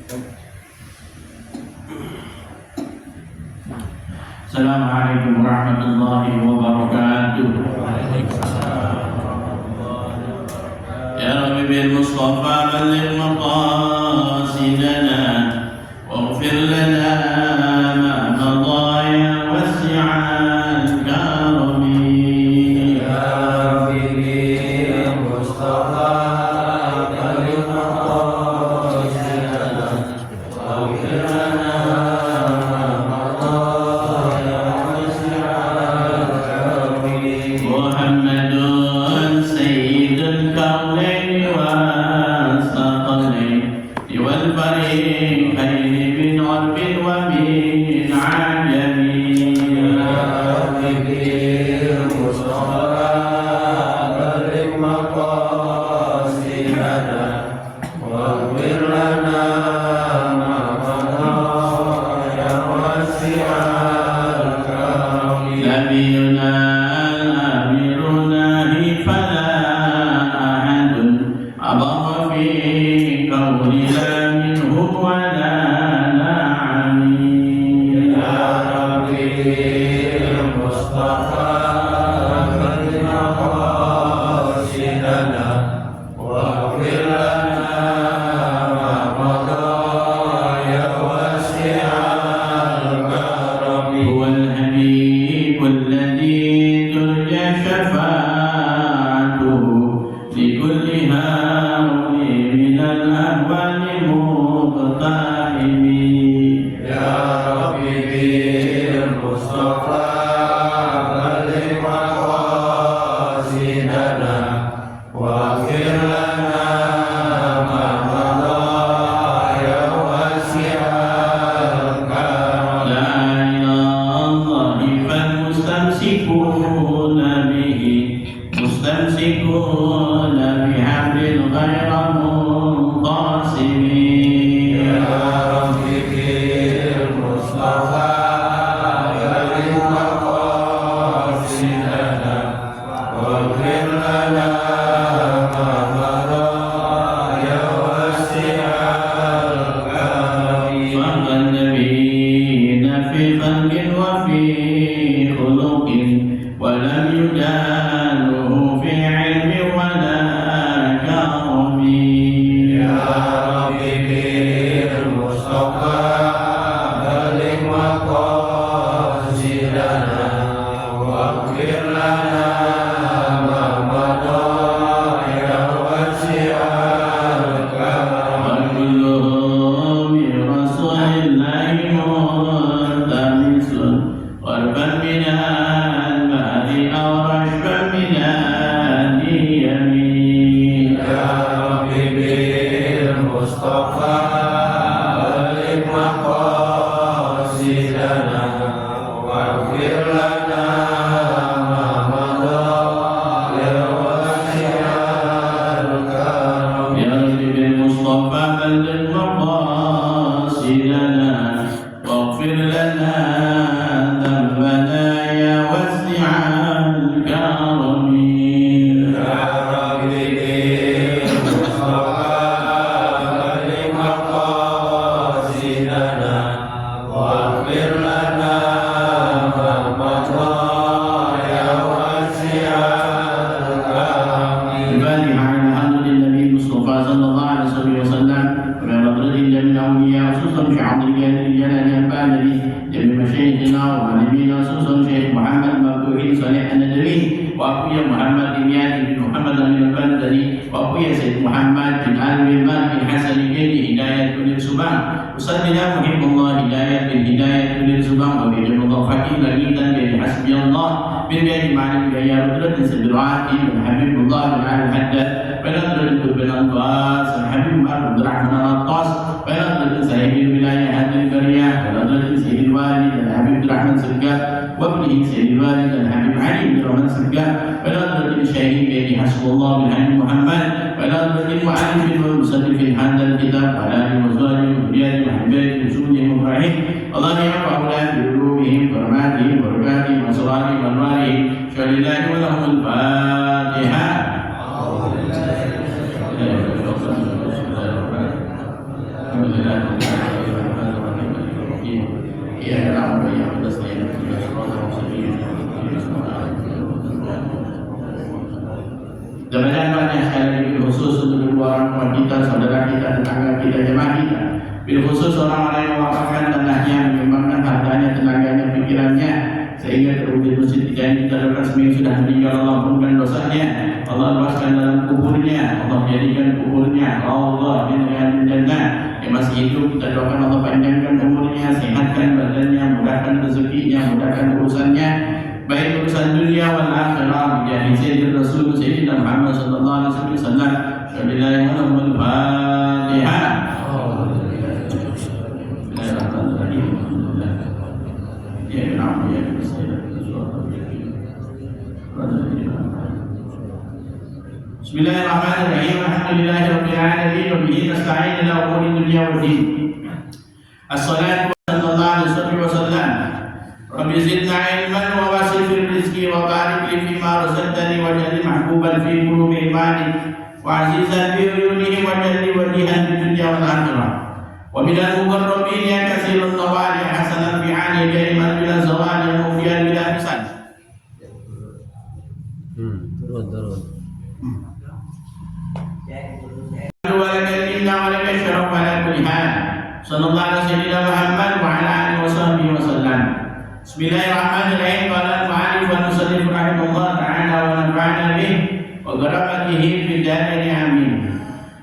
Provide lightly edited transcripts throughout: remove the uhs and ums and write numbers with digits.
Assalamualaikum warahmatullahi wabarakatuh. Ya Rabbi bil Mustafa balligh maqasidana waghfir lana ma madha ya wasi'al karami. Ya Rabbi bil Mustafa balligh maqasidana waghfir lana Muhammadun sayyidul kaunaini was saqalaini wal fariqaini min urfin wa min ajami. Ya Rabbi bil Mustafa balligh maqasidana waghfir lana ma madha ya wasi'al karami. Nabiyuna فلا أحد أضر في قولنا منه ولا نعمي. يا ربي المصطفى بلغ مقاصدنا واغفر لنا ما مضى يا واسع الكرم. هو الحبيب الذي ترجى شفاعته لكل هاول من الأهوال مقتحم. يا ربي بالمصطفى بلغ مقاصدنا واغفر لنا ما مضى يا واسع الكرم. لا إله الله فالمستمسكون به مستمسكون بحبل غير منقسم. يا ربي بالمصطفى بلغ مقاصدنا واغفر لنا ما مضى يا واسع الكرم. فضل النبيين في خلق وفي خلق ولم يجاله في علم ولا كرم. يا ربي بالمصطفى بلغ مقاصدنا واغفر لنا ما مضى يا واسع الكرم. وكلهم برسول الله ملتمس قربا من المال أو رشفا من اليمين. يا ربي بالمصطفى بلغ مقاصدنا واغفر لنا ما مضى يا واسع الكرم. يا رب بالمصطفى بلغ مقاصدنا واغفر لنا ذنبنا يا واسع الكرم. يا ربي بالمصطفى بلغ مقاصدنا واغفر لنا ما مضى يا واسع الكرم. الفاتحة على حضرة النبي المصطفى صلى الله عليه وسلم وعلى حضرة جميع الأولياء خصوصا في حضرة الجلال البالغ جميع مشايخنا وعلمينا خصوصا شيخ محمد مفتوحي صالح الندوي وأخويا محمد إمياد بن محمد البندري وأخويا سيد محمد بن آل بن مالك الحسن بن هداية بن السبان وصلنا محب الله هداية بن هداية بن السبان وبين مضافة لقيتا بن حسبي الله من غير معنى يا رجل سدراتي من حبيب الله بن آل الحداد بنظر بن الأنفاس الحبيب عبد الرحمن الطاس بنظر سيد الولاية هذه البرية بنظر سيد الوالد الحبيب الرحمن سرقات وابنه سيد الوالد الحبيب علي بن الرحمن سرقات بنظر الشهيد بن حسب الله بن علي محمد بنظر المعلم والمصنف هذا الكتاب وعلى آله وصحبه وذريته وحبايبه وسودهم وفرحهم الله يرفع أولاد بقلوبهم ورماتهم وبركاتهم وأسرارهم وأنوارهم فلله ولهم الفاتحة. Jangan banyak sekali lagi khusus untuk kedua orang tua kita, saudara kita, tetangga kita, jemaah kita. Bil khusus orang-orang yang mewakafkan tanahnya, menyumbangkan hartanya, tenaganya, pikirannya, sehingga terwujud masjid yang kita dapat seminggu sudah meninggal. Allah ampunkan dosanya, Allah luaskan dalam kuburnya, Allah jadikan kuburnya Allah bin'an jannah. Yang masih hidup kita doakan Allah panjangkan umurnya, sehatkan badannya, mudahkan rezekinya, mudahkan urusannya, baik urusan dunia wal akhirah. Bijahi sayyidina Rasul Sayyidina Muhammad sallallahu alaihi wasallam. Wabillahi taufiq. Fatihah. Bismillahirrahmanirrahim. Alhamdulillahirabbil alamin wa bihi nasta'in ala umuri dunya waddin. Assalatu sallallahu alaihi wasallam. Rabbi zidna ilman wa wasi' fil rizqi wa barik li fima razaqtani waj'alni mahbuban fi qulubi ibadi wa azizan bi uyunihim waj'alni wajihan fid dunya wal akhirah. Wa minal muqarrabin ya katsirun tawali hasanan fi 'ali daiman bila zawali mufiyan bila hisan. Turun. Sallallahu alaihi Muhammad wa ala alihi wa sahbihi wa sallam. Bismillahirrahmanirrahim. Qala al-mu'allif wa nusallif rahimahullah ta'ala wa nafa'ana bih wa gharamatihi fi darin amin.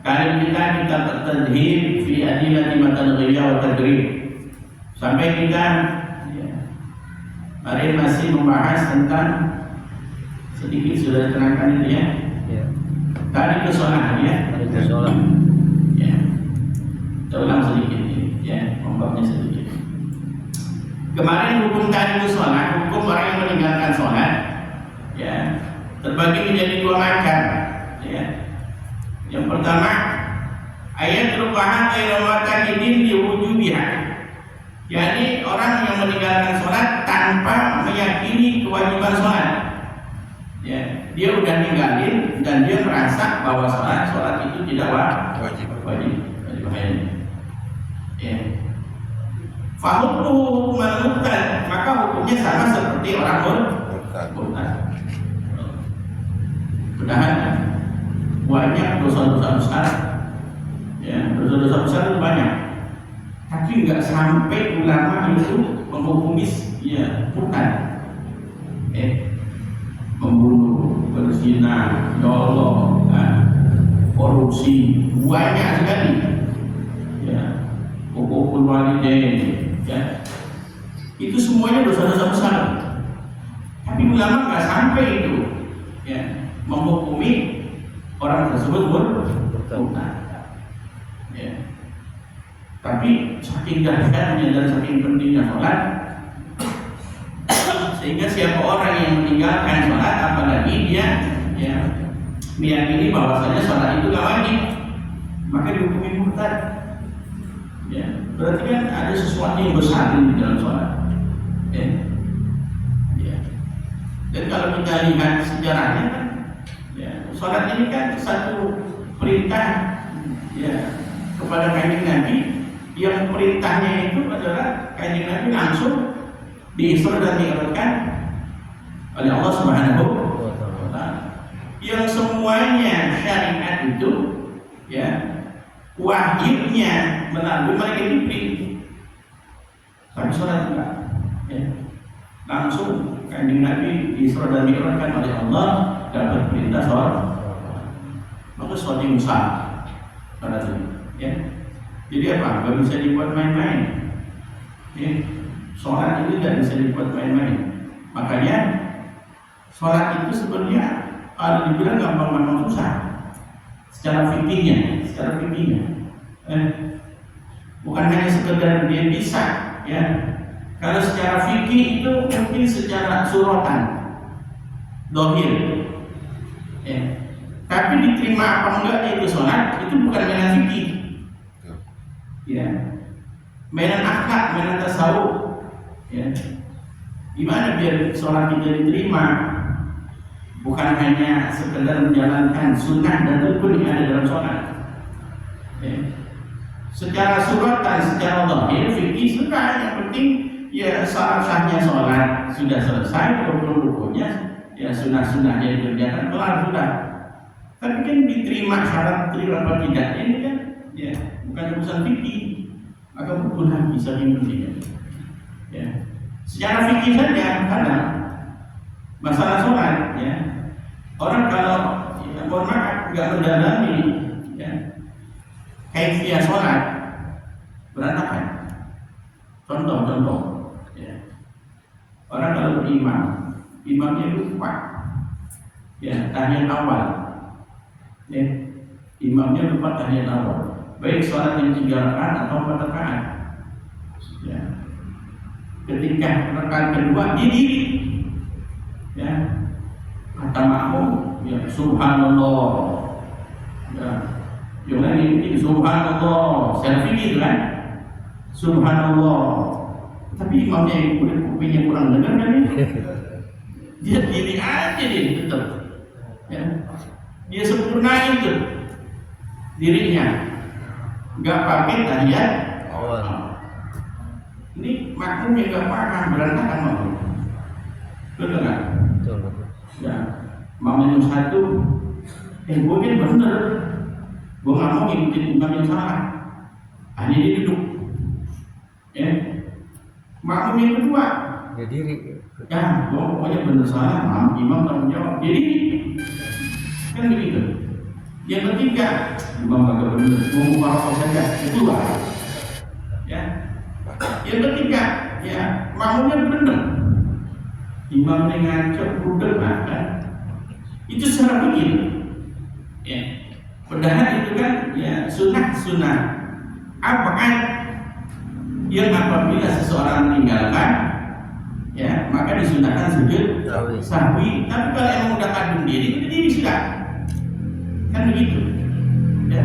Kali kita tadhhib fi adillati matalghiyya wa tadrib. Sampai kita hari masih membahas tentang sedikit sudah diterangkan itu ya. Tadi kesolat ya. Tadi kesolat. Ya. Kita ulang sedikit ya, ombaknya sedikit. Kemarin hukum tadi sholat, hukum orang yang meninggalkan sholat, ya, terbagi menjadi dua macam. Ya. Yang pertama, ayat rubahan ayat diwujubiha. Jadi orang yang meninggalkan sholat tanpa meyakini kewajiban sholat. Ya, dia udah ninggalin dan dia merasa bahwa sholat itu tidak wajib. Ya. Fahukumu murtad, maka hukumnya sama seperti orang murtad. Padahal banyak dosa-dosa besar, ya, dosa-dosa besar itu banyak, tapi nggak sampai ulama itu menghukumi ya murtad, membunuh, berzina, nyolong, korupsi, banyak sekali. Ya, hukukul walidain, ya, itu semuanya dosa-dosa besar. Tapi ulama nggak sampai itu, ya, menghukumi orang tersebut murtad. Ya. Tapi saking dahsyatnya dan saking pentingnya sholat, sehingga siapa orang yang meninggalkan sholat, apalagi dia ya meyakini bahwasanya sholat itu nggak wajib, maka dihukumi murtad. Ya, berarti kan ada sesuatu yang besar di dalam sholat. Ya. Ya. Dan kalau kita lihat sejarahnya kan, ya, sholat ini kan satu perintah ya kepada kanjeng Nabi, yang perintahnya itu adalah kanjeng Nabi langsung diisra dan diikrarkan oleh Allah Subhanahu wa Ta'ala. Yang semuanya syariat itu ya wajibnya melalui mereka Jibril. Tapi sholat enggak, ya. Langsung kanjeng Nabi diisra dan diikrarkan oleh Allah, dapat perintah sholat. Maka sholat yang besar pada itu, ya. Jadi apa? Gak bisa dibuat main-main. Ya. Sholat itu tidak bisa dibuat main-main. Makanya sholat itu sebenarnya kalau dibilang gampang-gampang susah. Secara fikihnya, bukan hanya sekedar dia bisa, ya. Kalau secara fikih itu mungkin secara suratan, dohir, ya. Tapi diterima apa enggak itu sholat itu bukan mainan fikih, ya. Mainan akhlak, mainan tasawuf, ya. Gimana biar sholat kita diterima? Bukan hanya sekedar menjalankan sunnah dan rukun yang ada dalam sholat. Ya. secara surat dan secara zahir fikih sudah, yang penting ya sah-sahnya sholat sudah selesai, rukun-rukunnya ya sunnah-sunnahnya dikerjakan kelar sudah. Tapi kan diterima syarat terima apa tidak ini kan ya bukan urusan fikih, maka buku lagi sering penting ya. Secara fikih saja kadang masalah sholat ya, orang kalau ya, mohon maaf nggak mendalami ya kaifiyah sholat berantakan. Contoh ya. Orang kalau berimam, imamnya lupa ya tahiyat awal ya, imamnya lupa tahiyat awal, baik sholat yang 3 rakaat atau 4 rakaat ya. Ketika rakaat kedua dia diri ya, kata makmum ya subhanallah ya, yang lain ini subhanallah, selfie gitu kan, subhanallah. Tapi imamnya yang kupingnya kurang dengar kan ini, dia diri aja dia tetap ya. Dia sempurnain tuh dirinya, nggak pakai tahiyat awal. Ini makmum yang nggak paham berantakan makmum, betul nggak? Betul. Ya, makmum yang satu, gue kan bener, gue nggak mau ngikutin imam yang salah, hanya dia duduk. Ya, makmum yang kedua, dia diri. Ya, pokoknya bener salah, imam tanggung jawab, dia diri. Kan begitu. Yang ketiga, imam agak bener, mau buka rokok saja, keluar. Ya. Yang ketiga, ya makmumnya bener, imamnya ngaco, udah makan. Itu secara begitu. Ya. Padahal itu kan ya sunnah abad yang apabila seseorang meninggalkan ya maka disunahkan sujud sahwi. Tapi kalau yang udah kadung diri silakan. Kan begitu ya.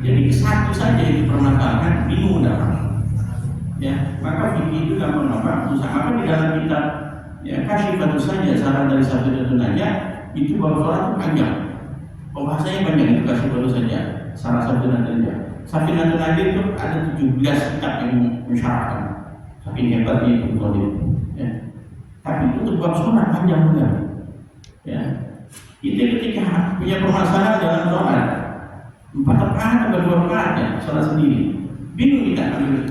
Jadi satu saja yang dipermasalahkan bingung dalam ya, maka fikih itu gampang-gampang susah. Maka di dalam kitab ya Kasyifatus saja saran dari Safiinatul Najah itu bahwa sholat itu panjang, pembahasannya panjang. Itu Kasyifatus saja saran Safiinatul Najah. Safiinatul Najah itu ada 17 kitab yang mensyarahkan, saking hebatnya itu ya. Tapi itu untuk bab sholat panjang juga ya. Kita ketika punya permasalahan dalam sholat 4 rakaat atau 2 rakaat ya sholat sendiri, bingung kita ambil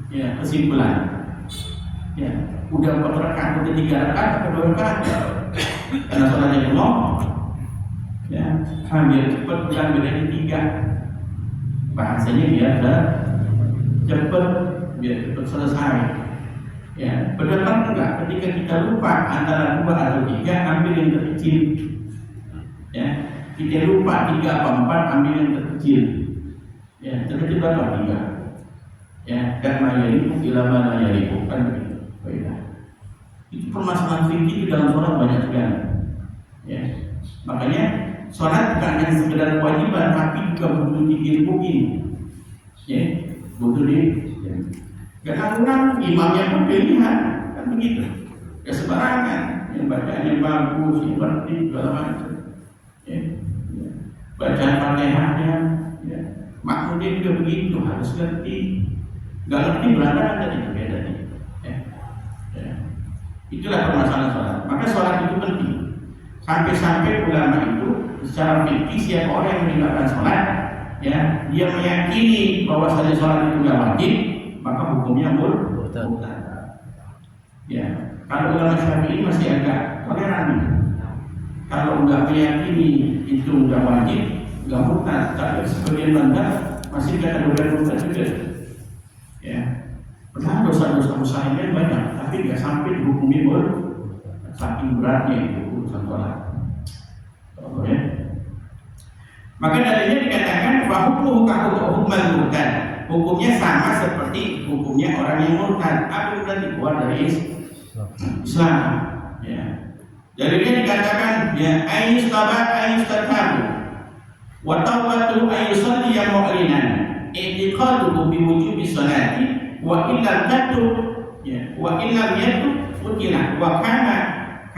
ya kesimpulan ya udah 4 rakaat, udah 3 rakaat atau 2 rakaat ya. Karena sholatnya belum ya biar cepat bukan bedanya 3, bahasanya biar cepat, biar cepat selesai ya. Benar enggak ketika kita lupa antara 2 atau 3, ambil yang terkecil ya. Kita lupa 3 apa 4, ambil yang terkecil ya. Terkecil berapa? 3 ya. Karena yaitu ilama yaitu kan begitu. Itu permasalahan fikih di dalam sholat banyak sekali ya. Makanya sholat bukan hanya sekedar kewajiban, tapi juga butuh dikir-bukir ya, butuh di ya. Karena orang imamnya pun pilihan kan begitu ya, sembarangan yang bacaannya bagus, yang berarti segala macam ya. Bacaan Fatihahnya ya. Makmumnya juga begitu, harus ngerti. Gak ngerti berantakan tadi itu beda nih ya. Ya. Itulah permasalahan sholat. Maka sholat itu penting. Sampai-sampai ulama itu secara fikih siapa orang yang meninggalkan sholat ya, dia meyakini bahwa sholat itu gak wajib, maka hukumnya murtad. Ya. Kalau ulama Syafi'i masih agak toleran. Kalau nggak meyakini itu nggak wajib, nggak murtad. Tapi sebagian mazhab masih kategori murtad juga. Ya, padahal dosa-dosa besarnya banyak, tapi nggak sampai dihukumi murtad. Saking beratnya itu urusan sholat. Ya. Maka darinya dikatakan bahwa hukumnya murtad, hukumnya sama seperti hukumnya orang yang murtad. Apa berarti keluar dari Islam? Ya. Jadinya dikatakan ya ayustatabu wa tawbatu ayusalli ya mu'linan i'tiqaduhu bi wujubi sholati wa illa tatub ya wa illa yatub qutila wa kana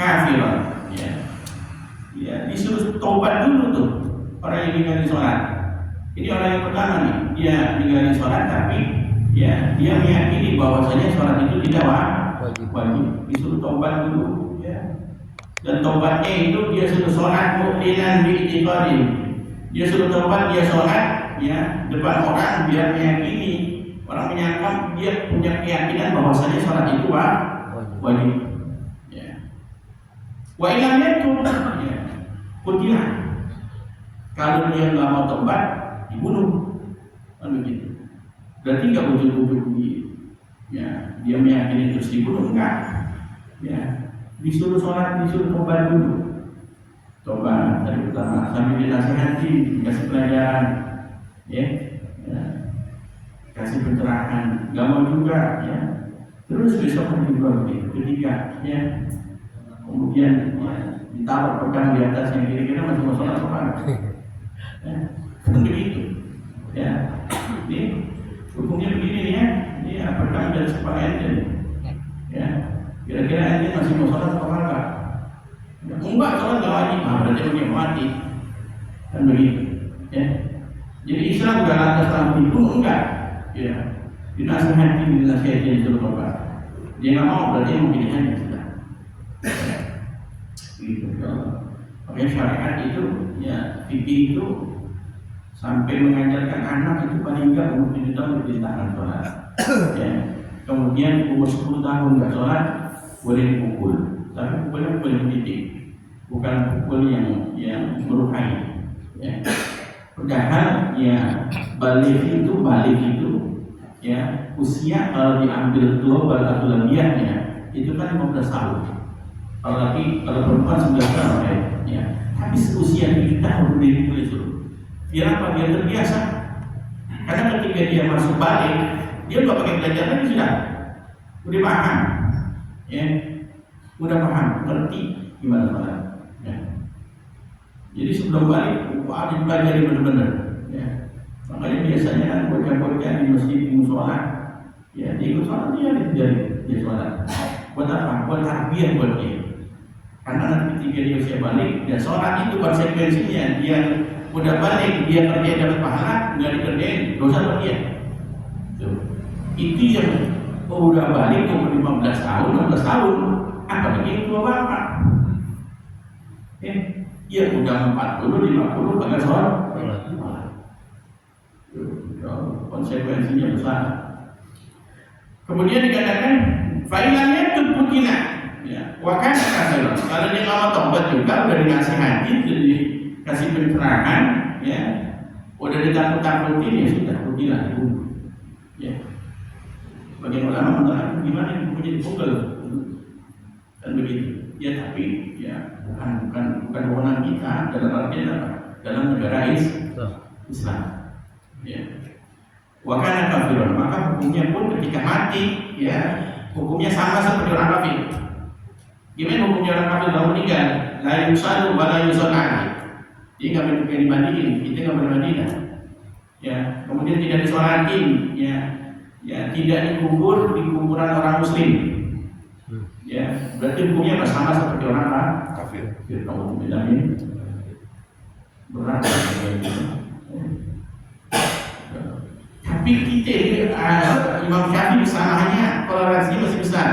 kafiran ya. Ya disuruh taubat dulu tuh orang yang ingkari sholat. Ini orang yang pertama nih, dia ninggalin sholat tapi ya dia meyakini bahwasanya sholat itu tidak wajib, disuruh tobat dulu, ya. Dan tobatnya itu dia suruh sholat mu'linan bi'tiqadin. Dia suruh tobat, dia sholat ya depan orang biar meyakini, orang menyangka dia punya keyakinan bahwasanya sholat itu wajib. Ya. Wa ilam yakum, ya. Kutilah. Kalau dia nggak mau tobat, dibunuh. Kan begitu. Berarti nggak wujud-wujud ya dia meyakini terus dibunuh, enggak. Ya. Disuruh sholat, disuruh tobat dulu. Tobat dari pertama sambil dinasihati, kasih pelajaran, ya, kasih pencerahan. Gak mau juga, ya. Terus besok juga begitu. Ketiga, ya. Kemudian ya, ditaruh pedang di atas yang kira-kira masih mau sholat apa? Ya, kan begitu. Ya, ini hukumnya begini ya. Ini pedang dan sepakaian ya. Kira-kira ente masih mau sholat apa enggak? Enggak, sholat enggak wajib, berarti dia mati. Kan begitu, ya. Jadi Islam enggak lantas langsung itu enggak, ya. Dinasihati disuruh tobat. Dia nggak mau, berarti mau pilihannya sudah. Gitu, ya. Makanya syariat itu, ya, fikih itu sampai mengajarkan anak itu paling enggak umur 7 tahun diperintahkan sholat. Ya. Kemudian umur 10 tahun enggak sholat, boleh dipukul, tapi pukulnya boleh mendidik, bukan pukul yang melukai. Ya. Padahal ya balik itu ya usia kalau diambil global atau lebihannya itu kan 15 tahun. Kalau perempuan 19 tahun ya. Tapi usia 7 tahun boleh suruh. Biar apa? Biar terbiasa. Karena ketika dia masuk balik, dia nggak pakai belajar lagi sudah paham. Ya, udah paham, ngerti gimana sholat. Ya. Jadi sebelum balik, harus dipelajari benar-benar. Ya. Makanya biasanya kan bocah-bocah di masjid di musola, ya dia ikut sholat dia sholat. Buat apa? Buat tarbiyah buat dia. Karena nanti ketika dia usia balik, ya sholat itu konsekuensinya dia udah balik, dia kerja dapat pahala, nggak dikerjain, dosa buat dia. Itu yang udah balik umur 15 tahun, 16 tahun, apalagi yang tua bapak. Ya udah 40, 50 kagak sholat. Konsekuensinya besar. Kemudian dikatakan fa'ilannya tubutina, ya, wakana kasih. Kalau dia nggak mau tobat juga, udah dinasihati, jadi kasih pencerahan, ya, udah ditakut-takutin, ya sudah, putilah, ya. Bagian ulama mengatakan gimana yang menjadi pukul dan begitu. Ya tapi ya bukan wewenang kita dalam artian apa? Dalam negara Islam. Ya. Wakana kafirun, maka hukumnya pun ketika mati ya hukumnya sama seperti orang kafir. Gimana hukumnya orang kafir kalau meninggal? La yusalu wa la yusalli. Dia nggak boleh dimandiin, kita nggak boleh mandikan. Ya, kemudian tidak disolatin, ya tidak dikubur di kuburan orang muslim. Ya, berarti hukumnya sama seperti orang kafir. Kalau bilangin berat. Tapi kita Imam Syafi'i kesalahannya toleransinya masih besar.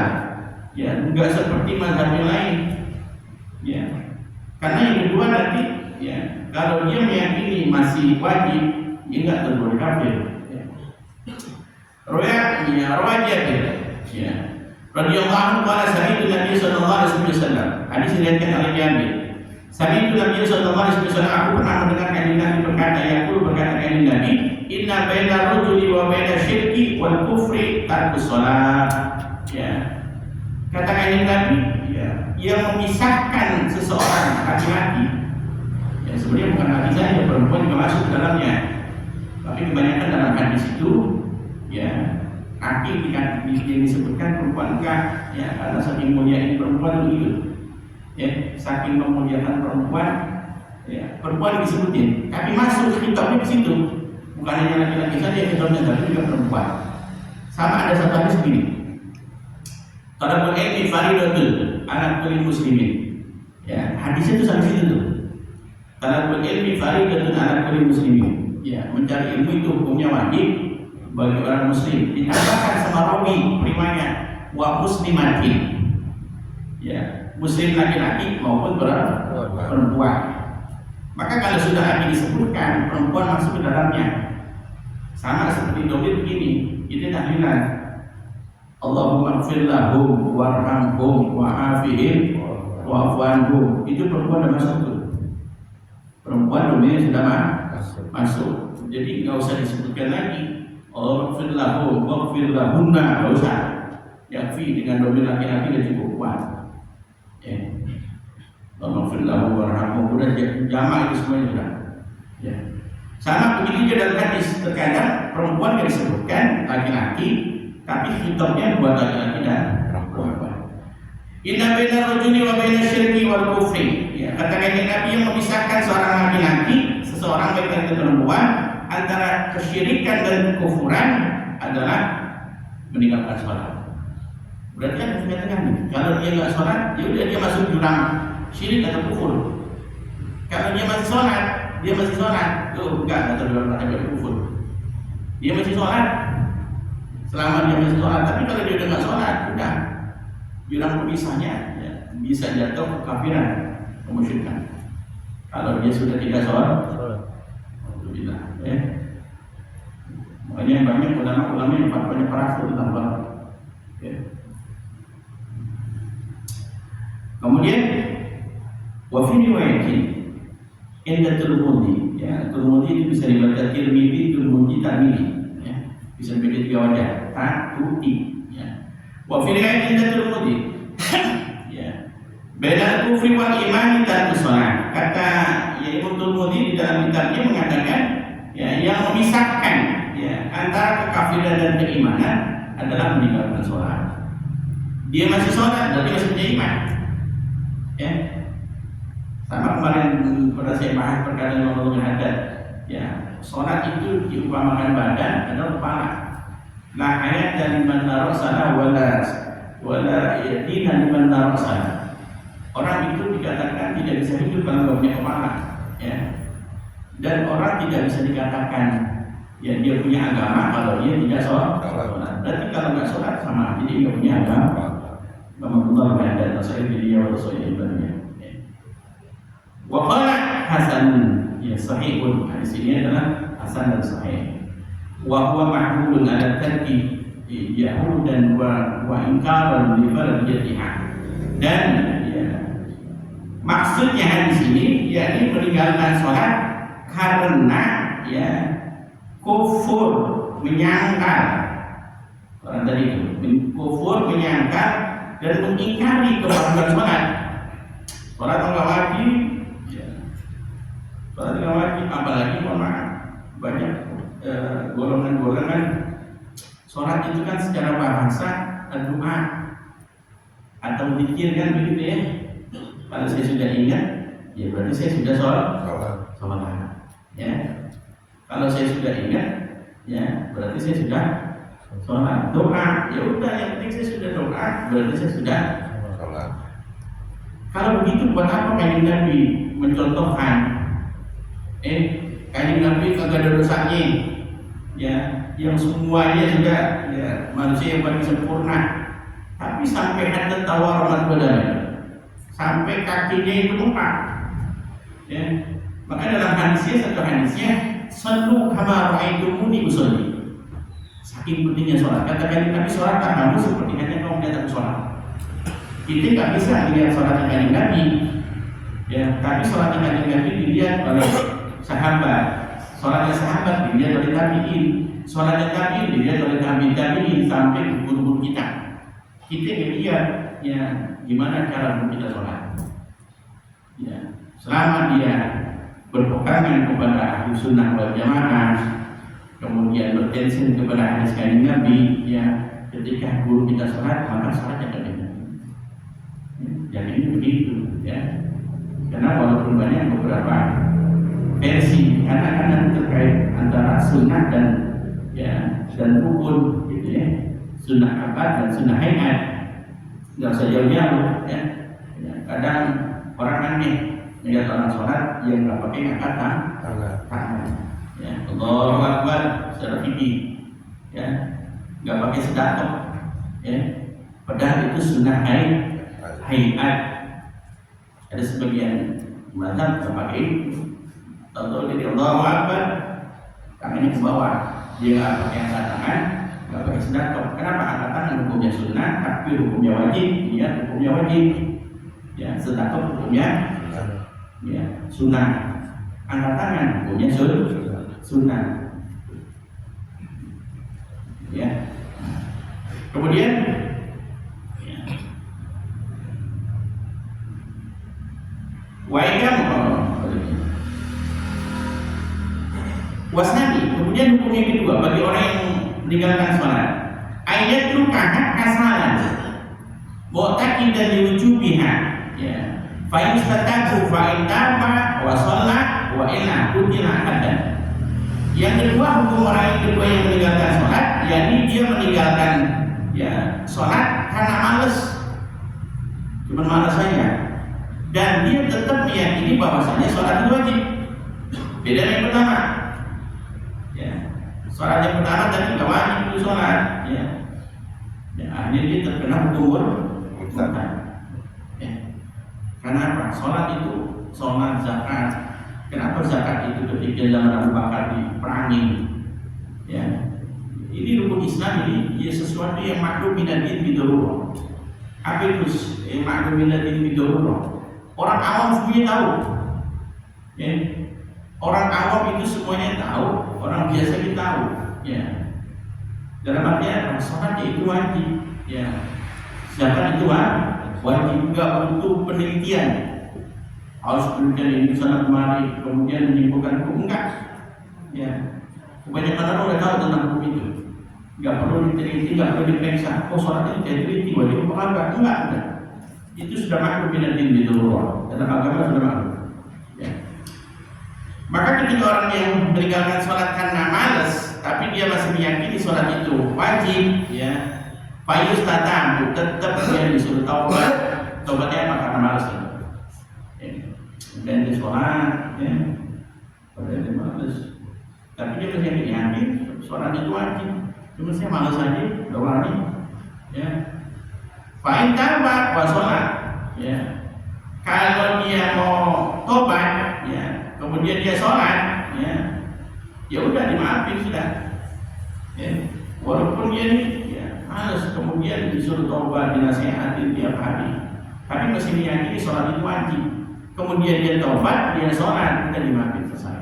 Ya, enggak seperti mazhab yang lain. Ya. Karena yang kedua nanti ya, kalau dia meyakini masih wajib, dia enggak tergolong kafir. Rawajah ya. Radhiyallahu anhu qala sami'tu Nabi sallallahu alaihi wasallam. Hadis diriwayatkan oleh Jabir. Sami'tu Nabi sallallahu alaihi wasallam, aku pernah mendengar Nabi berkata, berkata Nabi, inna baina rajuli wa baina syirki wal kufri tarkus shalah. Ya. Kata Nabi, ya, yang memisahkan seseorang laki-laki. Ya, sebenarnya bukan laki saja, perempuan juga masuk ke dalamnya. Tapi kebanyakan dalam hadis itu ya laki yang disebutkan perempuan enggak, ya, karena saking mulia ini perempuan begitu, ya, saking memuliakan perempuan, ya, perempuan disebutin, tapi masuk kitabnya di situ, bukan hanya laki-laki saja kitabnya, tapi juga perempuan. Sama ada satu hadis begini, talabul ilmi faridatun ala kulli muslimin, ya, hadisnya itu sampai situ tuh, talabul ilmi faridatun ala kulli muslimin. Ya, mencari ilmu itu hukumnya wajib bagi orang muslim. Ditambahkan sama rawi primanya wa muslimatin. Ya, muslim laki-laki maupun perempuan. Maka kalau sudah lagi disebutkan perempuan masuk ke dalamnya. Sama seperti domir begini, ini tahlilan. Allahumma ighfir lahum warhamhum wa'afihim wa'fu anhum. Itu perempuan sudah masuk tuh. Perempuan domirnya sudah masuk. Jadi nggak usah disebutkan lagi. Allahumma ighfir lahum waghfir lahunna, nggak usah. Yakfi dengan domir laki-laki dan cukup kuat. Ya. Allahumma ighfir lahum warhamhum, udah jamak itu semuanya sudah. Ya. Sama begitu juga dalam hadis, terkadang perempuan yang disebutkan laki-laki, tapi hitungnya buat laki-laki dan perempuan. Inna baina rajuli wa baina syirki wal kufri. Ya, kata Nabi yang memisahkan seorang laki-laki, seseorang laki-laki dan perempuan antara kesyirikan dan kekufuran adalah meninggalkan sholat. Berarti ada tengah-tengah nih. Kalau dia nggak sholat, ya udah dia masuk jurang syirik atau kufur. Kalau dia masih sholat, enggak terlalu kufur. Dia masih sholat, selama dia masih sholat. Tapi kalau dia udah nggak sholat, udah jurang pemisahnya ya, bisa jatuh ke kafiran, kemusyrikan. Kalau dia sudah tidak sholat, alhamdulillah. Ya. Makanya banyak ulama-ulama yang fatwanya keras tentang sholat. Ya. Kemudian wa fi riwayatin inda Tirmidzi, ya, Tirmidzi itu bisa dibaca Tirmidzi, Tirmidzi, Tirmidzi, ya. Bisa dibaca tiga wajah, ta-tu-i, ya. Wa fi riwayatin inda Tirmidzi, ya. Beda kufri wal iman dan sholat. Kata Imam Tirmidzi di dalam kitabnya mengatakan, ya, yang memisahkan, ya, antara kekafiran dan keimanan adalah meninggalkan sholat. Dia masih sholat, berarti masih punya iman. Ya, sama kemarin pada saya bahas perkara yang ngomongin hadat. Ya, sholat itu diumpamakan badan adalah kepala. Nah, ayat dari man sana wala yadina liman sana. Orang itu dikatakan tidak bisa hidup kalau nggak punya kepala. Ya, dan orang tidak bisa dikatakan ya dia punya agama kalau dia tidak sholat. Berarti kalau nggak sholat sama jadi nggak punya agama. Alhamdulillah ada saya dia atau saya ibadahnya. Wa qala hasan, ya, sahihun. Hadis ini adalah hasan dan sahih. Wa huwa ma'mulun ala tarki yahudan wa inkaran li fardiyatiha. Dan ya, maksudnya hadis ini yakni meninggalkan sholat karena ya kufur, menyangkal. Orang tadi itu kufur, menyangkal dan mengingkari kewajiban sholat. Sholat nggak wajib, ya. Sholat nggak wajib, apalagi mohon maaf banyak golongan-golongan sholat itu kan secara bahasa doa atau zikir kan begitu ya. Kalau saya sudah ingat, ya berarti saya sudah sholat. Ya. Kalau saya sudah ingat, ya berarti saya sudah sholat. Doa, ya udah yang penting saya sudah doa, berarti saya sudah sholat. Kalau begitu buat apa Kanjeng Nabi mencontohkan? Kanjeng Nabi kagak ada dosanya, ya, yang semuanya sudah ya manusia yang paling sempurna, tapi sampai hadat tawarat badan, sampai kakinya itu numpang. Ya, maka dalam hadisnya satu hadisnya sallu kama ra'aitumuni usolli. Saking pentingnya sholat. Katakan Nabi sholat kamu seperti hanya kamu lihat aku sholat. Kita nggak bisa melihat sholatnya Kanjeng Nabi, ya. Tapi sholatnya Kanjeng Nabi dilihat oleh sahabat, sholatnya sahabat dilihat oleh tabiin, sholatnya tabiin dilihat oleh tabiin sampai ke guru-guru kita. Kita lihat, ya, gimana cara kita sholat. Ya, selama dia berpegangan kepada ahli sunnah wal jamaah, kemudian bertension kepada hadis Kanjeng Nabi, ya, ketika guru kita sholat maka sholatnya Kanjeng Nabi. Jadi ini begitu, ya. Karena walaupun banyak beberapa versi anak-anak terkait antara sunnah dan ya dan rukun, gitu ya. Sunnah akad dan sunnah hayat. Nggak usah jauh-jauh, ya. Kadang orang aneh melihat orang sholat yang nggak pakai akad tangan, ya. Allahu Akbar secara fikih, ya, nggak pakai sedekah, ya. Padahal itu sunnah hayat. Ada sebagian mazhab nggak pakai itu. Tahu dari Allahu Akbar, tangannya ke bawah, dia nggak pakai angkat tangan, nggak pakai sedekah. Kenapa? Angkat tangan hukumnya sunnah, takbir hukumnya wajib, niat hukumnya wajib, ya, sedekah hukumnya ya sunnah. Angkat tangan hukumnya sunnah. Ya. Kemudian ya. Wasnabi. Kemudian hukum yang kedua bagi orang yang meninggalkan sholat, ayat rukaat kasalan, mu'taqid dan diwujubiha, ya. Fa in istatabu fa in taba wa shalla wa illa kutila hadan. Yang kedua, hukum orang yang kedua yang meninggalkan sholat, yakni dia meninggalkan ya sholat karena malas, cuma malas saja, dan dia tetap meyakini bahwasanya sholat itu wajib. Beda yang pertama, ya, sholat yang pertama tadi nggak wajib itu sholat, ya, akhirnya dia terkena hukum zakat. Ya. Kenapa? Sholat itu sholat zakat. Kenapa zakat itu ketika zaman Abu Bakar diperangi? Ya, ini rukun Islam ini, sesuatu yang maklum minadin bidorullah. Apa itu yang maklum minadin bidorullah? Orang awam semuanya tahu. Ya. Orang awam itu semuanya tahu, orang biasa kita tahu. Ya. Dalam artian sholat itu wajib. Ya. Zakat itu wajib, nggak butuh penelitian. Harus penelitian ini sana kemari, kemudian menyimpulkan hukum, enggak. Ya. Kebanyakan orang udah tahu tentang hukum itu. Nggak perlu diteliti, nggak perlu diperiksa. Oh, sholat itu jadi teliti, wajib apa enggak? Enggak. Itu sudah maklum binatin di luar. Dalam agama sudah maklum. Ya. Maka ketika orang yang meninggalkan sholat karena malas, tapi dia masih meyakini sholat itu wajib, ya, payus tatam, tetap dia disuruh taubat. Taubatnya apa? Karena malas itu. Ya. Dan dia sholat, ya, padahal dia malas. Tapi dia masih yakin sholat itu wajib. Cuma saya malas aja, nggak wajib. Ya. Fa'in taubat wa sholat, ya. Kalau dia mau tobat, ya, kemudian dia sholat, ya udah dimaafin sudah. Ya. Walaupun dia ya harus kemudian disuruh tobat, dinasihatin tiap hari, tapi masih meyakini sholat itu wajib. Kemudian dia tobat, dia sholat, kita dimaafin selesai.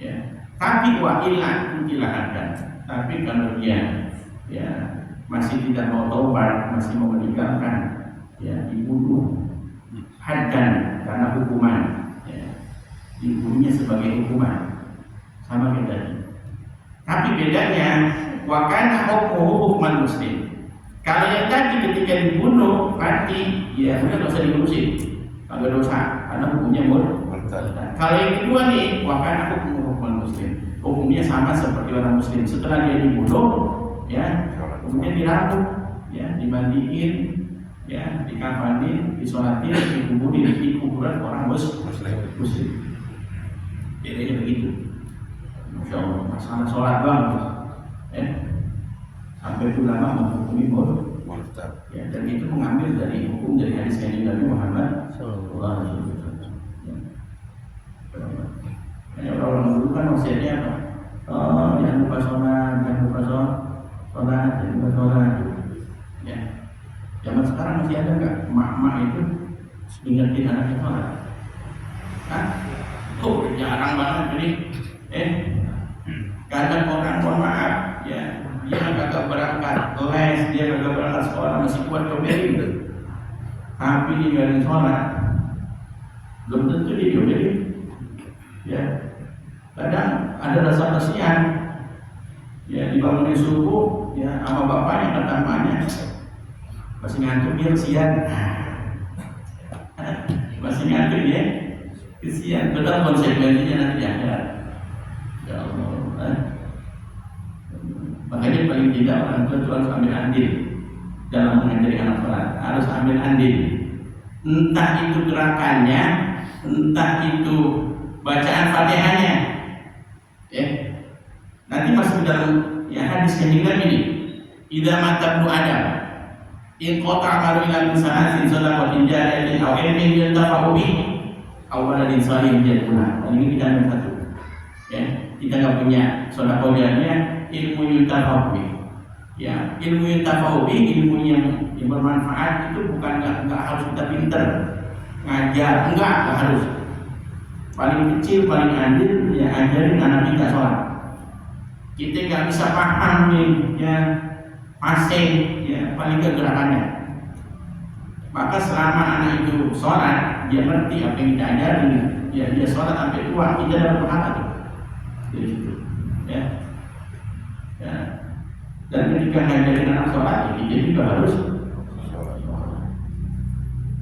Ya. Tapi wa illa kutilahadan. Tapi kalau dia ya masih tidak mau tobat, masih mau meninggalkan, ya dibunuh haddan karena hukuman, ya, dibunuhnya sebagai hukuman, sama kayak tadi. Tapi bedanya wakana hukuman muslim. Kalau yang tadi ketika dibunuh mati, ya sudah nggak usah diurusin, nggak dosa karena hukumnya murtad. Kalau yang kedua nih wakana hukuman muslim, hukumnya sama seperti orang muslim. Setelah dia dibunuh, ya kemudian dirampok, ya dimandiin, ya dikafanin, disolatin, dikuburin di kuburan orang muslim. Bedanya begitu. Masya Allah, masalah sholat bang, ya sampai ulama menghukumi murtad. Ya, dan itu mengambil dari hukum dari hadis Nabi Muhammad Sallallahu Alaihi Wasallam. Ya, orang dulu kan wasiatnya apa? Oh, jangan lupa sholat, jangan lupa sholat, jangan lupa sholat. Ya. Zaman sekarang masih ada nggak emak-emak itu ingetin anaknya sholat? Hah? Tuh jarang banget jadi. Kadang orang mohon maaf, ya dia kagak berangkat les, dia kagak berangkat sekolah, masih kuat comelin, tapi ninggalin sholat, belum tentu dia comelin. Ya, kadang ada rasa kasihan, ya dibangunin subuh, ya sama bapaknya kata emaknya, masih ngantuk dia kesian, masih ngantuk ya, kesian. Betul konsekuensinya nanti di akhirat. Ya Allah. Makanya paling tidak orang tua itu harus ambil andil dalam mengajari anak sholat, harus ambil andil. Entah itu gerakannya, entah itu bacaan Fatihahnya, ya. Nanti masuk dalam ya hadis yang ini. Idza mata ibnu Adam, in qata amalu ila min sa'atin sadaqatin jariyatin aw ilmin yantafa'u bihi aw waladin salihin yad'ulah. Ini kita nomor satu. Ya, kita nggak punya sedekah jariah, ilmu yantafa'u bihi. Ya, ilmu yantafa'u bihi, ilmu yang bermanfaat itu bukan nggak harus kita pinter ngajar, enggak harus. Paling kecil, paling adil, ya ajarin anak kita sholat. Kita nggak bisa paham nih, ya pasing, ya paling kegerakannya. Maka selama anak itu sholat, dia ngerti apa yang kita ajarin, ya dia sholat sampai tua, kita dapat pahala tuh. Jadi itu, ya. Ya. Dan ketika ngajarin anak sholat, ya kita juga harus sholat.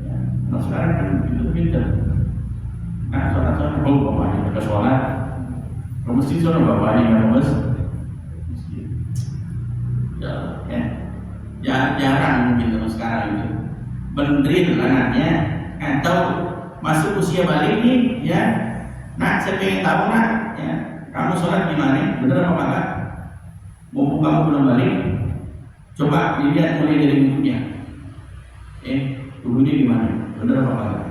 Ya. Nah sekarang kan pinter. Nah sholat bapaknya ke sholat, ke masjid sholat bapaknya ke masjid. Ya, jarang mungkin sekarang itu benerin anaknya atau masuk usia balik nih, ya nak saya pengen tahu nak, ya kamu sholat gimana, bener apa enggak? Mumpung kamu belum balik, coba dilihat mulai dari wudhunya, wudhunya gimana, bener apa enggak?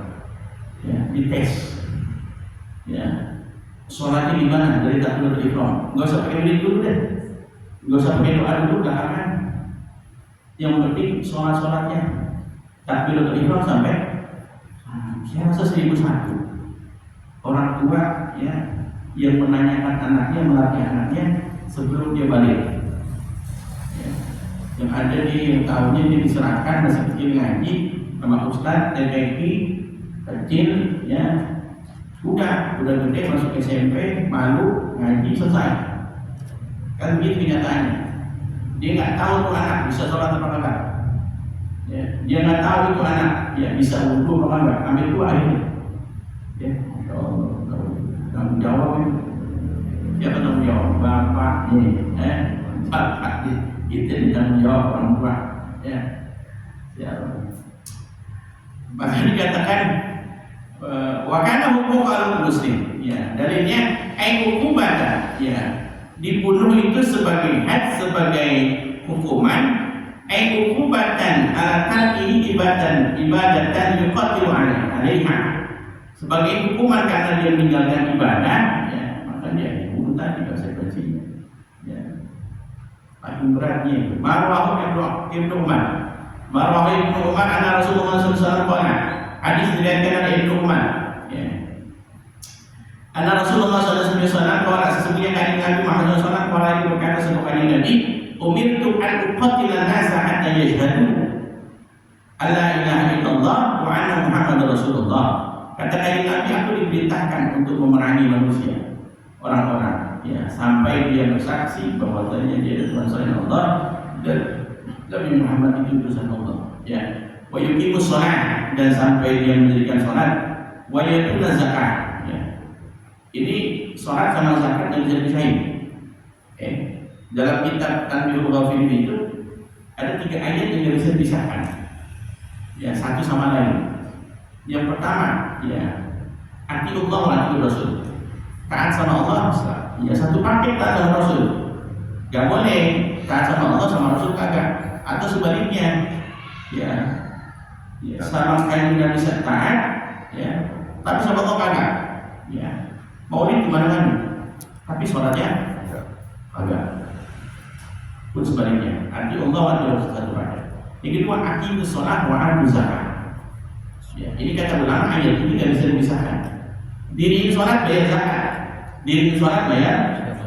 Ya dites, ya sholatnya gimana dari takbiratul ihram, nggak usah pakai wirid dulu deh, nggak usah pakai doa dulu belakangan. Yang penting sholat-sholatnya takbiratul ihram sampai saya rasa 1001 orang tua ya yang menanyakan anaknya, melatih anaknya sebelum dia balik ya. Yang ada yang tahunya dia diserahkan masih kecil ngaji sama ustadz TPQ kecil ya udah gede masuk SMP malu ngaji selesai kan begitu kenyataannya. Dia nggak tahu tuh anak bisa sholat apa enggak, ya, dia nggak tahu itu anak ya bisa wudhu apa enggak, ambil tua ini, ya, tanggung jawab ini, siapa tanggung jawab, bapak ini, bapak itu tanggung jawab orang tua, ya, maka dikatakan wakana hukum al muslim, ya, dalilnya hukum baca, ya. Dibunuh itu sebagai had, sebagai hukuman hukubatan ala tarkihi ibadatan yuqatilu alaiha, sebagai hukuman karena dia meninggalkan ibadah ya maka dia dibunuh tadi konsekuensinya ya paling beratnya itu marwah Ibnu Umar anna Rasulullah sallallahu alaihi wasallam hadis diriwayatkan oleh Ibnu Umar ya anna Rasulullah sallallahu alaihi wasallam qala sesungguhnya kanjeng Nabi Muhammad sallallahu alaihi wasallam itu berkata sesungguhnya Nabi umirtu an uqatila nasa hatta yashhadu alla ilaha illallah wa anna Muhammadar Rasulullah. Kata kanjeng Nabi aku diperintahkan untuk memerangi manusia orang-orang ya sampai dia bersaksi bahwasanya dia adalah Tuhan selain Allah dan Nabi Muhammad itu utusan Allah ya wa yuqimus shalah dan sampai dia mendirikan salat wa yatuna zakat ya. Ini sholat sama zakat yang bisa dipisahin. Dalam kitab Tanbihul Ghafilin itu ada 3 ayat yang bisa dipisahkan. Ya, satu sama lain. Yang pertama, ya, atiullah wa atiur Rasul. Taat sama Allah, ya satu paket taat sama Rasul. Gak boleh taat sama Allah sama Rasul kagak. Atau sebaliknya, ya sama kayak nggak bisa taat, ya, tapi sama Allah kagak. Ya. Maulid di mana-mana, tapi sholatnya agak pun sebaliknya. Arti Allah adalah satu paket. Yang kedua, arti sholat wa atu zakat. Ya, ini kata ulama ayat ini tidak bisa dipisahkan. Diri sholat bayar zakat, diri sholat bayar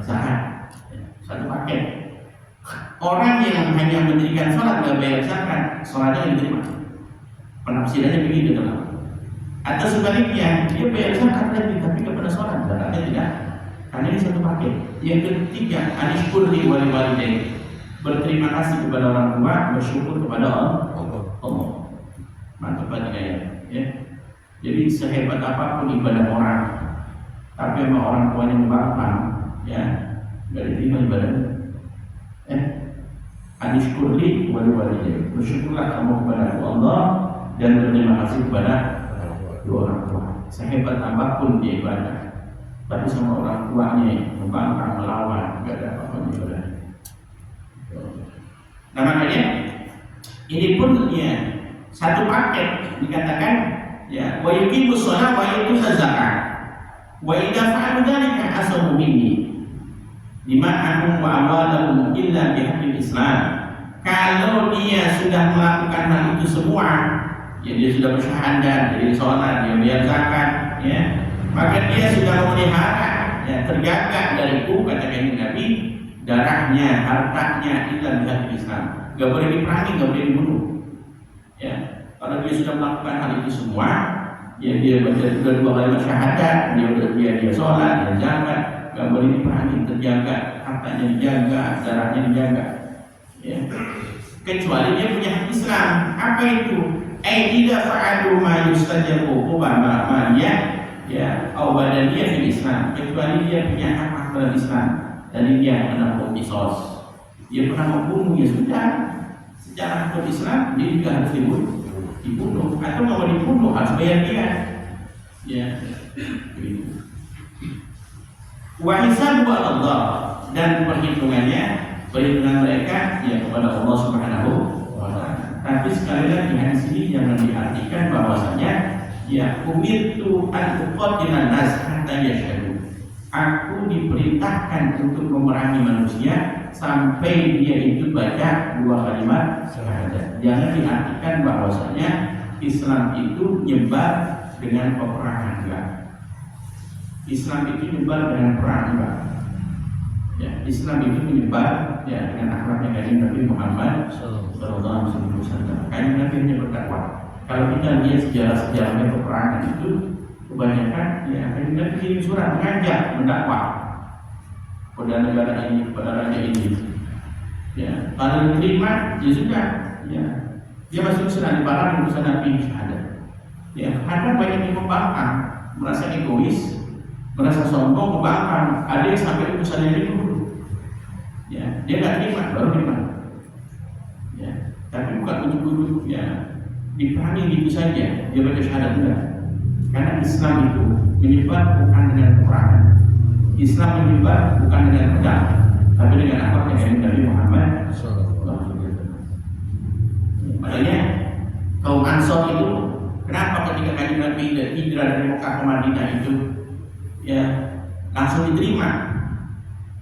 zakat. Satu paket. Orang yang hanya mendirikan sholat nggak bayar zakat, sholatnya diterima. Penafsirannya begitu teman. Atau sebaliknya, dia bayar zakat lagi tapi kepada sholat, zakatnya tidak. Karena ini satu paket. Yang ketiga, anishkur li walidain, berterima kasih kepada orang tua, bersyukur kepada Allah. Mantap banget ya. Jadi sehebat apapun ibadah orang, tapi sama orang tuanya membatalkan, ya nggak diterima ibadahnya. Anishkur li walidain, bersyukurlah kamu kepada Allah dan berterima kasih kepada dua orang tua. Sehebat apapun dia ibadah, tapi sama orang tuanya membangkang melawan, nggak ada apa-apa juga. Nah makanya ini pun ya satu paket dikatakan ya wa yuqimus shalah wa yutuz zakat wa idza fa'alu dzalika asamu minni dima'ahum wa amwalahum illa bihaqqil Islam. Kalau dia sudah melakukan hal itu semua, ya dia sudah bersyahadat, dia sholat, dia bayar zakat, ya, maka dia sudah memelihara, ya, terjaga dariku, kata Nabi, darahnya, hartanya, illa bihaqqil Islam. Gak boleh diperangi, gak boleh dibunuh. Ya, kalau dia sudah melakukan hal itu semua, ya dia sudah 2 kali syahadat, dia sholat, dia zakat, gak boleh diperangi, terjaga, hartanya dijaga, darahnya dijaga. Ya. Kecuali dia punya hak Islam. Apa itu? Tidak fa'alu ma yustajabu ma ya au badaniyah fil Islam. Kecuali dia punya hak dalam Islam. Dan dia pernah qisas. Dia pernah membunuh, ya sudah. Secara hukum Islam dia juga harus dibunuh. Atau kalau dibunuh harus bayar dia. Ya. Wa hisabu Allah, dan perhitungan mereka ya kepada Allah Subhanahu wa Ta'ala. Tapi sekali lagi hadis ini jangan diartikan bahwasanya ya umirtu an uqatilan nas hatta yashhadu. Aku diperintahkan untuk memerangi manusia sampai dia itu baca 2 kalimat syahadat. Jangan diartikan bahwasanya Islam itu nyebar dengan peperangan, enggak. Islam itu nyebar dengan perang, enggak. Ya, Islam itu menyebar ya dengan akhlaknya kanjeng Nabi Muhammad sallallahu alaihi wasallam. Kanjeng Nabi hanya berdakwah. Kalau kita lihat sejarah-sejarahnya peperangan itu kebanyakan ya kanjeng Nabi kirim surat mengajak mendakwah pada negara ini, pada raja ini. Ya, kalau diterima ya sudah, ya dia masuk Islam, dibarang urusan Nabi syahadat. Ya, ada banyak yang membangkang, merasa egois, merasa sombong, membangkang. Ada yang sampai urusannya itu. Ya, dia nggak terima, baru terima. Ya, tapi bukan ujuk-ujuk ya diperangi gitu saja, dia baca syahadat, enggak. Karena Islam itu menyebar bukan dengan peperangan. Islam menyebar bukan dengan pedang, tapi dengan apa yang Nabi Muhammad sallallahu alaihi wasallam. Makanya kaum Ansor itu kenapa ketika kanjeng Nabi hijrah dari Mekah ke Madinah itu ya langsung diterima.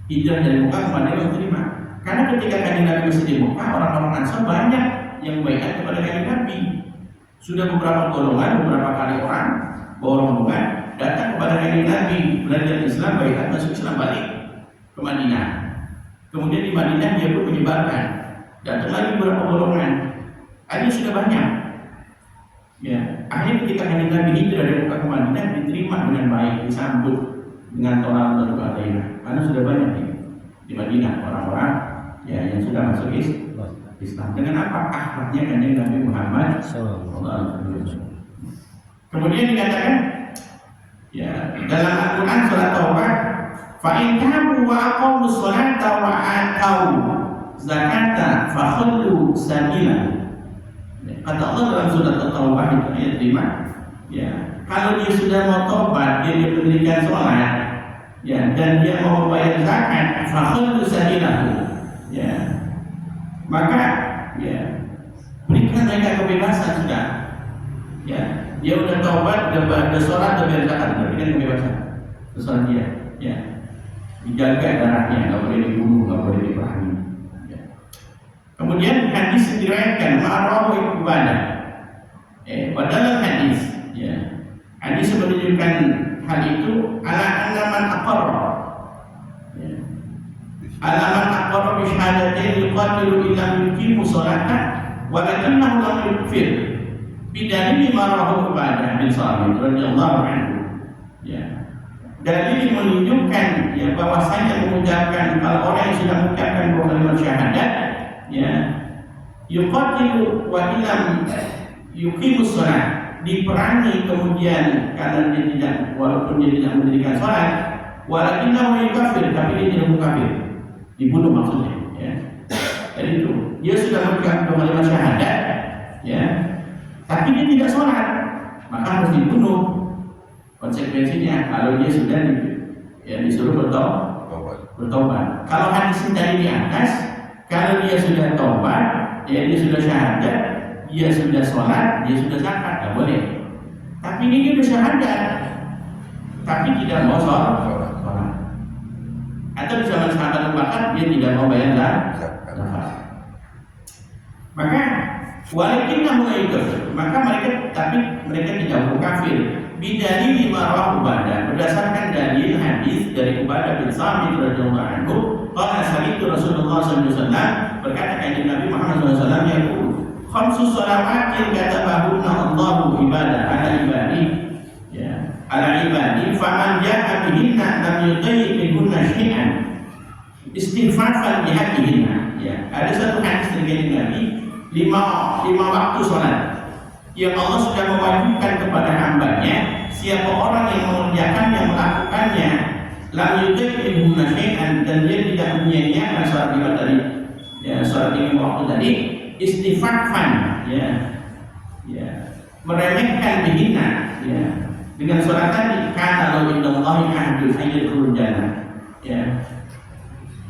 Hijrah dari Mekah ke Madinah diterima. Karena ketika kanjeng Nabi masih di Mekah, orang-orang Ansor banyak yang baiat kepada kanjeng Nabi. Sudah beberapa golongan, beberapa kali orang bawa rombongan datang kepada kanjeng Nabi, belajar Islam, baiat, masuk Islam, balik ke Madinah. Kemudian di Madinah dia pun menyebarkan. Datang lagi beberapa golongan. Akhirnya sudah banyak. Ya, akhirnya ketika kanjeng Nabi hijrah dari Mekah ke Madinah diterima dengan baik, disambut dengan tolak dan doa lainnya. Karena sudah banyak di Madinah orang-orang ya yang sudah masuk Islam. Dengan apa? Akhlaknya kanjeng Nabi Muhammad sallallahu alaihi wasallam. Kemudian dikatakan ya dalam Al-Qur'an surat Taubah, fa in tabu wa aqamus sholata wa atau zakata fa khullu sabila. Kata Allah dalam surat Taubah itu ayat 5, ya kalau dia sudah mau tobat, dia mendirikan sholat, ya dan dia mau membayar zakat, fakhullu sabilahu, ya maka ya berikan mereka kebebasan sudah, ya dia udah tobat, udah sholat, udah bayar zakat, berikan kebebasan terserah dia, ya dijaga darahnya, nggak boleh dibunuh, nggak boleh diperangi. Ya. Kemudian hadis diriwayatkan ma'rahu ibadah, padahal hadis, ya hadis menunjukkan hal itu ala annaman aqarra, ya alaman aqarra bi syahadatain yuqatilu illa yuqimu sholata walakinnahu lam yukfir bidalil ma'rahu ibadah bin Sa'id radhiyallahu anhu. Ya, dalil menunjukkan ya bahwasanya mengucapkan, kalau orang yang sudah mengucapkan 2 kalimat syahadat ya yuqatilu wa illam yuqimus shalah, diperangi kemudian karena dia tidak, walaupun dia tidak mendirikan sholat, walakinnahu yukafir, tapi dia tidak mukafir, dibunuh maksudnya, ya. Jadi itu dia sudah mengucapkan 2 kalimat syahadat, ya, tapi dia tidak sholat, maka harus dibunuh. Konsekuensinya kalau dia sudah ya disuruh bertobat. Kalau hadis tadi di atas, kalau dia sudah tobat, ya dia sudah syahadat, dia sudah sholat, dia sudah zakat, nggak boleh. Tapi ini dia sudah syahadat, tapi tidak mau sholat. Atau di zaman sahabat Abu Bakar dia tidak mau bayar zakat. Maka walaupun mulai itu, maka mereka tidak mau kafir. Bidalil marah Ubadah, berdasarkan dalil hadis dari Ubadah bin Samit radhiyallahu anhu, qala sami'tu Rasulullah sallallahu alaihi wasallam, berkata kanjeng Nabi Muhammad sallallahu alaihi wasallam yaqulu, khamsu shalawatin katabahunna Allahu ibadah ala ibadi, ya, ala ibadi, faman ja'a bihinna lam yudayyi minhunna syai'an istighfafan bihaqqihinna. Ya, ada satu hadis dari kanjeng Nabi, lima waktu sholat yang Allah sudah mewajibkan kepada hambanya, siapa orang yang mengerjakan yang melakukannya lam yudayyi minhunna syai'an, dan dia tidak menyia-nyiakan sholat lima tadi, ya, sholat lima waktu tadi, istighfafan, ya, meremehkan bihinna, ya, dengan sholat tadi, kana law indallahi ahdun ayyadkhulul jannah, ya,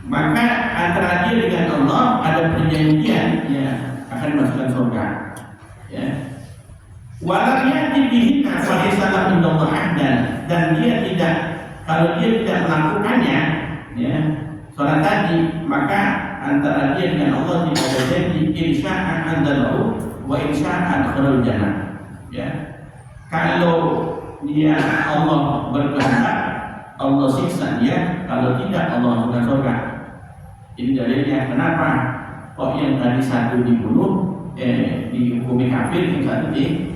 maka antara dia dengan Allah ada perjanjian, ya, akan masukkan surga, ya. Walau ya'ti bihinna falaysa lahu indallah ahdan, dan dia tidak, kalau dia tidak melakukannya, ya, sholat tadi, maka antara dia dengan Allah tidak ada janji, insya'a andalahu wa insya'a adkhulul jannah, ya. Kalau dia Allah berkehendak, Allah siksa dia, kalau tidak Allah masukkan surga. Ini dalilnya kenapa kok yang tadi satu dibunuh, dihukumi kafir, yang satu tidak.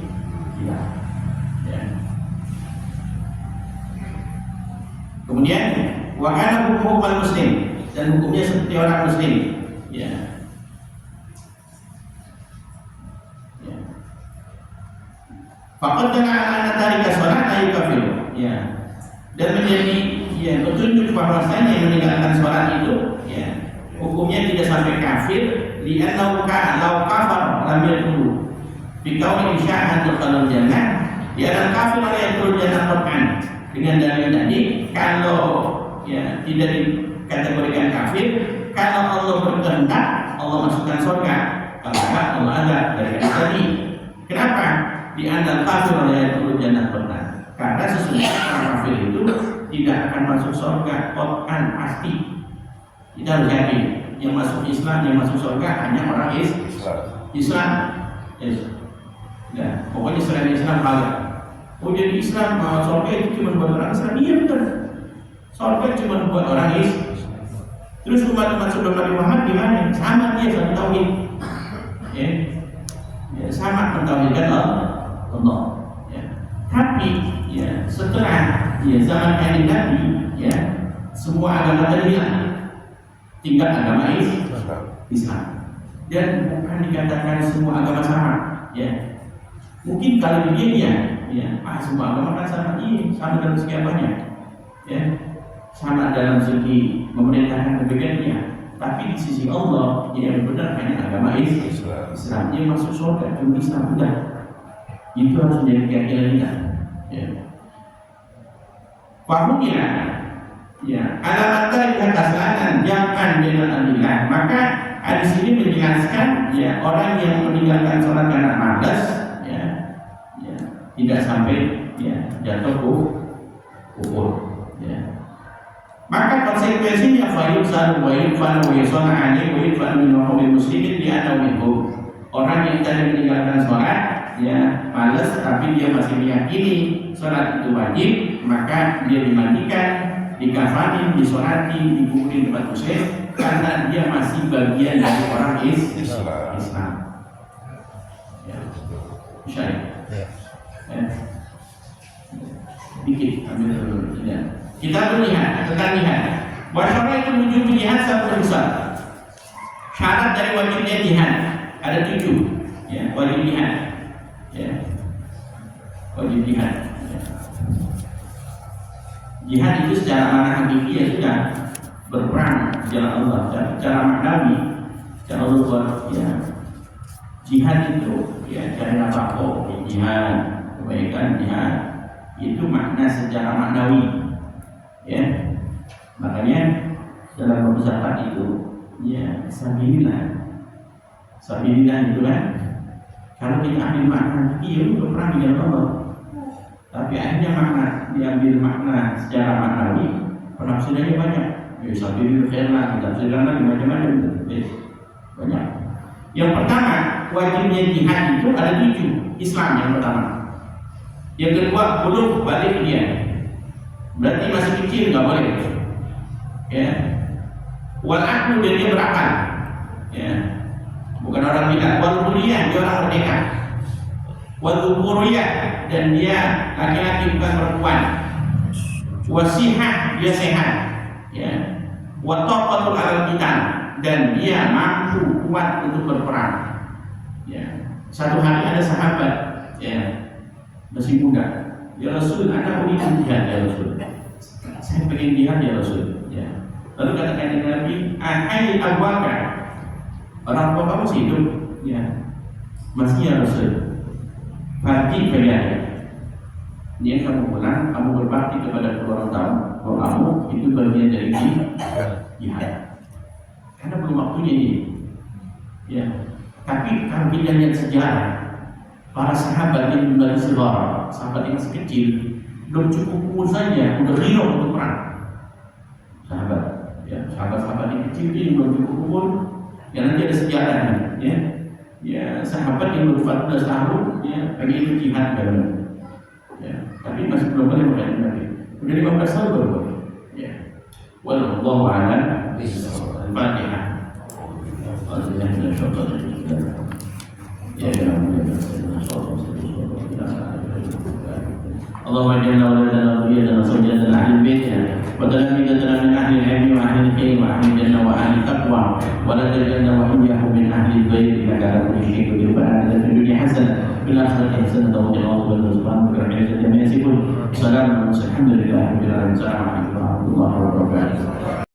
Ya. Kemudian wakana hukum muslim, dan hukumnya seperti orang muslim, ya. Faqad dalla ala tarika salat ay kafir, ya. Dan menjadi, ya, petunjuk bahwasanya yang meninggalkan salat itu, ya, hukumnya tidak sampai kafir, li'annahu law kafar lam yadkhulu fi qauli insya'a adkhalul jannah, dia akan kafir la yadkhulul jannah qat'an, dengan dalil tadi, kalau, ya, tidak dikategorikan kafir, kalau Allah berkehendak Allah masukkan surga, kalau enggak Allah azab, dari hadis tadi. Kenapa? Di antara kafir la yadkhulul jannah qat'an, karena sesungguhnya orang kafir itu tidak akan masuk surga qat'an, pasti. Kita harus yakin, yang masuk Islam, yang masuk surga hanya orang Islam. Yes. Ya, pokoknya selain Islam halal. Oh, jadi Islam, surga itu cuma buat orang Islam, iya betul. Surga cuma buat orang Islam. Terus umat sebelum Nabi Muhammad gimana? Sama dia satu tauhid. Ya, sama mentauhidkan Allah. Ya. Tapi, ya, setelah, ya, zaman kanjeng Nabi, ya, semua agama tadi hilang. Tinggal agama Islam, dan bukan dikatakan semua agama sama, ya. Mungkin kalau di dunia, ya, semua agama kan sama, iya, sama dalam segi apanya, ya, sama dalam segi memerintahkan kebaikannya. Tapi di sisi Allah, yang benar hanya agama Islam. Dia masuk surga cuma Islam, udah. Itu harus menjadi keyakinan kita, ya. Fahumnya, ya, alamat dari kesalahan jangan dengan adillah. Maka hadis ini menjelaskan, ya, orang yang meninggalkan sholat karena malas, ya, tidak sampai, ya, jatuh kufur, ya. Maka konsekuensinya fayud saru wa yufan wa yusana ali wa yufan min wahumil muslimin di anawihum. Orang yang tadi meninggalkan sholat, ya, malas, tapi dia masih meyakini sholat itu wajib, maka dia dimandikan, dikafani, disolati, dikuburi tempat muslim, karena dia masih bagian dari orang Islam. Ya. Syarif. Ya. Dikit, ambil dulu. Ya. Kita melihat tentang jihad. Wasyarat itu wujud jihad satu besar. Syarat dari wajibnya jihad ada 7. Ya, wajib jihad. Ya. Wajib jihad. Ya. Jihad itu secara makna hakiki, ya, sudah berperang di jalan Allah. Secara maknawi, secara luar, ya, jihad itu, ya, cari nafkah, jihad, kebaikan, jihad, itu makna secara maknawi, ya. Makanya dalam bahasa zakat itu ya sabilillah itu kan, kalau kita ambil makna iya udah perang dengan Allah, tapi akhirnya makna diambil makna secara maknawi, penafsirannya banyak. Ya sabilillah khairlah, ditafsirkan lagi macam-macam banyak. Yang pertama, wajibnya jihad itu ada 7. Islam yang pertama. Yang kedua, belum balik dia, berarti masih kecil nggak boleh. Ya, wal aqlu, dan dia berakal. Ya, bukan orang bilang. Wal kuliah, dia orang merdeka. Wal dhukuriyah, dan dia laki-laki bukan perempuan. Wasihah, dia sehat. Ya, wa taqatul alal qital, dan dia mampu kuat untuk berperang. Ya, satu hari ada sahabat, ya, masih muda, ya Rasul, anak ingin jihad ya Rasul, saya pengen jihad ya Rasul. Ya, lalu katakan Nabi, ahai abwaka, orang tua kamu masih hidup? Ya, masih ya Rasul. Fati bayar. Dia kamu pulang, kamu berbakti kepada kedua orang tua, bahwa kamu itu bagian dari jihad. Karena belum waktunya ini. Ya, tapi kalau kita lihat sejarah, para sahabat yang dari sejarah, sahabat yang masih kecil, belum cukup umur saja, udah rio untuk perang. Sahabat, ya, sahabat-sahabat yang kecil ini belum cukup umur, ya nanti ada sejarahnya, ya. Ya, sahabat yang baru 14 tahun, ya, pengen ikut jihad kan. Ya, tapi masih belum boleh pakai Nabi. Udah 15 tahun baru boleh. Ya. Wallahu a'lam bishawab. Al-Fatihah. اللهم اجعلنا ولدنا وذريتنا زوجنا اهل بيتنا وتلاميذنا من اهل العلم واهل الخير واهل الجنه واهل التقوى ولا تجعلنا واياهم من اهل الغير انك على كل شيء قدير. ربنا في الدنيا حسنه في الاخره حسنه وقنا عذاب النار. سبحانك رب العزه عما يصفون. سلام على المرسلين الحمد لله رب العالمين. السلام عليكم ورحمه الله وبركاته.